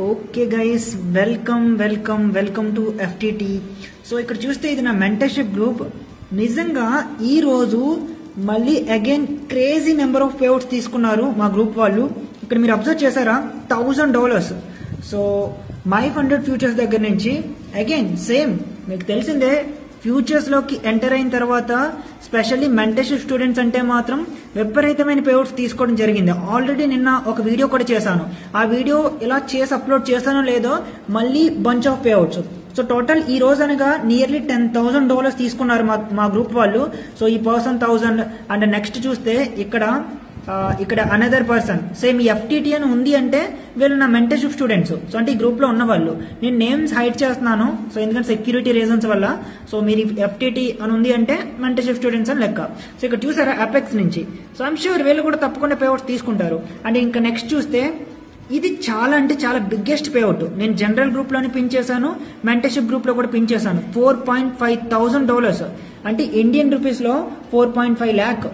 Okay guys, welcome to FTT. So ఇక్కడ చూస్తే ఇది నా మెంటర్షిప్ గ్రూప్. నిజంగా ఈ రోజు మళ్ళీ again crazy number of payouts తీసుకున్నారు మా గ్రూప్ వాళ్ళు. ఇక్కడ మీరు అబ్జర్వ్ చేశారా, $1000. సో మై ఫండెడ్ ఫ్యూచర్స్ దగ్గర నుంచి అగైన్ సేమ్ మీకు తెలిసిందే, ఫ్యూచర్స్ లోకి ఎంటర్ అయిన తర్వాత స్పెషల్లీ మెంటర్షిప్ స్టూడెంట్స్ అంటే మాత్రం విపరీతమైన పేఅవుట్స్ తీసుకోవడం జరిగింది. ఆల్రెడీ నిన్న ఒక వీడియో కూడా చేశాను. ఆ వీడియో ఇలా చేసి అప్లోడ్ చేశానో లేదో మళ్ళీ bunch of payouts. So total ఈ రోజు అనగా నియర్లీ $10,000 తీసుకున్నారు మా గ్రూప్ వాళ్ళు. సో ఈ పర్సన్ 1000 అండ్ నెక్స్ట్ చూస్తే ఇక్కడ అనదర్ పర్సన్ సేమ్ ఈ FTT అని ఉంది అంటే వీళ్ళు నా మెంటర్షిప్ స్టూడెంట్స్. సో అంటే ఈ గ్రూప్ లో ఉన్న వాళ్ళు. నేను నేమ్స్ హైడ్ చేస్తున్నాను సో ఎందుకంటే సెక్యూరిటీ రీజన్స్ వల్ల. సో మీరు FTT అని ఉంది అంటే మెంటర్షిప్ స్టూడెంట్స్ అని లెక్క. సో ఇక్కడ చూసారా అపెక్స్ నుంచి. సో ఐఎమ్ ష్యూర్ వీళ్ళు కూడా తప్పకుండా పేఅవుట్స్ తీసుకుంటారు. అండ్ ఇంకా నెక్స్ట్ చూస్తే ఇది చాలా అంటే చాలా బిగ్గెస్ట్ పేఅవుట్. నేను జనరల్ గ్రూప్ లోని పిన్ చేశాను, మెంటర్షిప్ గ్రూప్ లో కూడా పిన్ చేశాను. $4,500 అంటే ఇండియన్ రూపీస్ లో 4.5 lakh.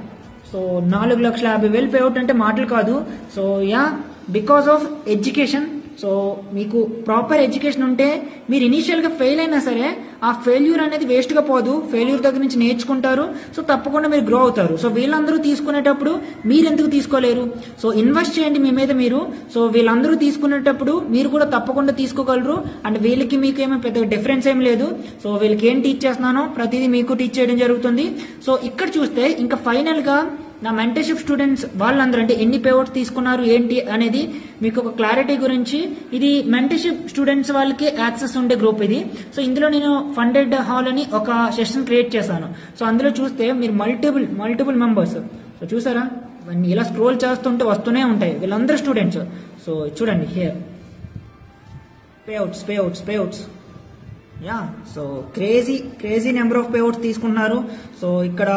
సో 4,50,000 పేఅవుట్ అంటే మాటలు కాదు. So yeah, because of education. So మీకు ప్రాపర్ ఎడ్యుకేషన్ ఉంటే మీరు ఇనీషియల్ గా ఫెయిల్ అయినా సరే ఆ ఫెయిల్యూర్ అనేది వేస్ట్ గా పోదు. ఫెయిల్యూర్ దగ్గర నుంచి నేర్చుకుంటారు. సో తప్పకుండా మీరు గ్రో అవుతారు. సో వీళ్ళందరూ తీసుకునేటప్పుడు మీరు ఎందుకు తీసుకోలేరు? సో ఇన్వెస్ట్ చేయండి మీ మీద మీరు. సో వీళ్ళందరూ తీసుకునేటప్పుడు మీరు కూడా తప్పకుండా తీసుకోగలరు. అండ్ వీళ్ళకి మీకు ఏమో పెద్ద డిఫరెన్స్ ఏం లేదు. సో వీళ్ళకి ఏం టీచ్ చేస్తున్నానో ప్రతిదీ మీకు టీచ్ చేయడం జరుగుతుంది. సో ఇక్కడ చూస్తే ఇంకా ఫైనల్ గా నా మెంటర్షిప్ స్టూడెంట్స్ వాళ్ళందరూ అంటే ఎన్ని పేఅవుట్స్ తీసుకున్నారు ఏంటి అనేది మీకు ఒక క్లారిటీ గురించి. ఇది మెంటర్షిప్ స్టూడెంట్స్ వాళ్ళకి యాక్సెస్ ఉండే గ్రూప్ ఇది. సో ఇందులో నేను ఫండెడ్ హాల్ అని ఒక సెషన్ క్రియేట్ చేశాను. సో అందులో చూస్తే మీరు మల్టిపుల్ మెంబర్స్. సో చూసారా, ఇలా స్క్రోల్ చేస్తుంటే వస్తూనే ఉంటాయి వీళ్ళందరూ స్టూడెంట్స్. సో చూడండి here payouts. Yeah, so crazy number of payouts తీసుకుంటున్నారు. సో ఇక్కడ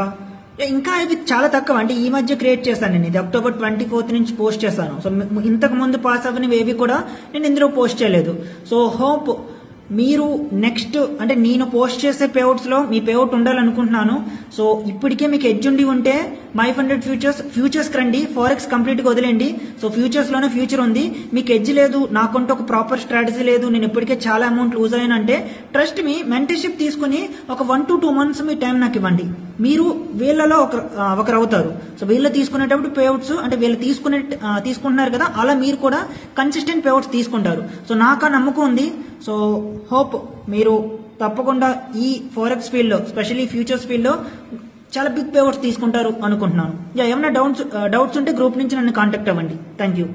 ఇంకా ఇవి చాలా తక్కువ. అంటే ఈ మధ్య క్రియేట్ చేశాను నేను. ఇది October 24th నుంచి పోస్ట్ చేశాను. సో ఇంతకు ముందు పాస్ అవ్వనివి ఏవి కూడా నేను ఇందులో పోస్ట్ చేయలేదు. సో హోప్ మీరు నెక్స్ట్ అంటే నేను పోస్ట్ చేసే పేఅవుట్స్ లో మీ పేఅవుట్ ఉండాలనుకుంటున్నాను. సో ఇప్పటికే మీకు ఎడ్జ్ ఉండి ఉంటే మై ఫండెడ్ ఫ్యూచర్స్ రండి. ఫారెక్స్ కంప్లీట్ గా వదిలేండి. సో ఫ్యూచర్స్ లోనే ఫ్యూచర్ ఉంది. మీకు ఎడ్జ్ లేదు, నాకంటే ఒక ప్రాపర్ స్ట్రాటజీ లేదు, నేను ఇప్పటికే చాలా అమౌంట్ లూజ్ అయ్యానంటే ట్రస్ట్ మీ మెంటర్షిప్ తీసుకుని ఒక 1 to 2 months మీ టైం నాకు ఇవ్వండి. మీరు వీళ్ళలో ఒకరు అవుతారు. సో వీళ్ళు తీసుకునేటప్పుడు పేఅవుట్స్ అంటే వీళ్ళు తీసుకుంటున్నారు కదా, అలా మీరు కూడా కన్సిస్టెంట్ పేఅవుట్స్ తీసుకుంటారు. సో నాకు ఆ నమ్మకం ఉంది. సో హోప్ మీరు తప్పకుండా ఈ ఫారెక్స్ ఫీల్డ్ లో స్పెషల్లీ ఫ్యూచర్స్ ఫీల్డ్ లో చాలా బిగ్ పేఅవుట్స్ తీసుకుంటారు అనుకుంటున్నాను. ఏమైనా డౌట్స్ ఉంటే గ్రూప్ నుంచి నన్ను కాంటాక్ట్ అవ్వండి. Thank you.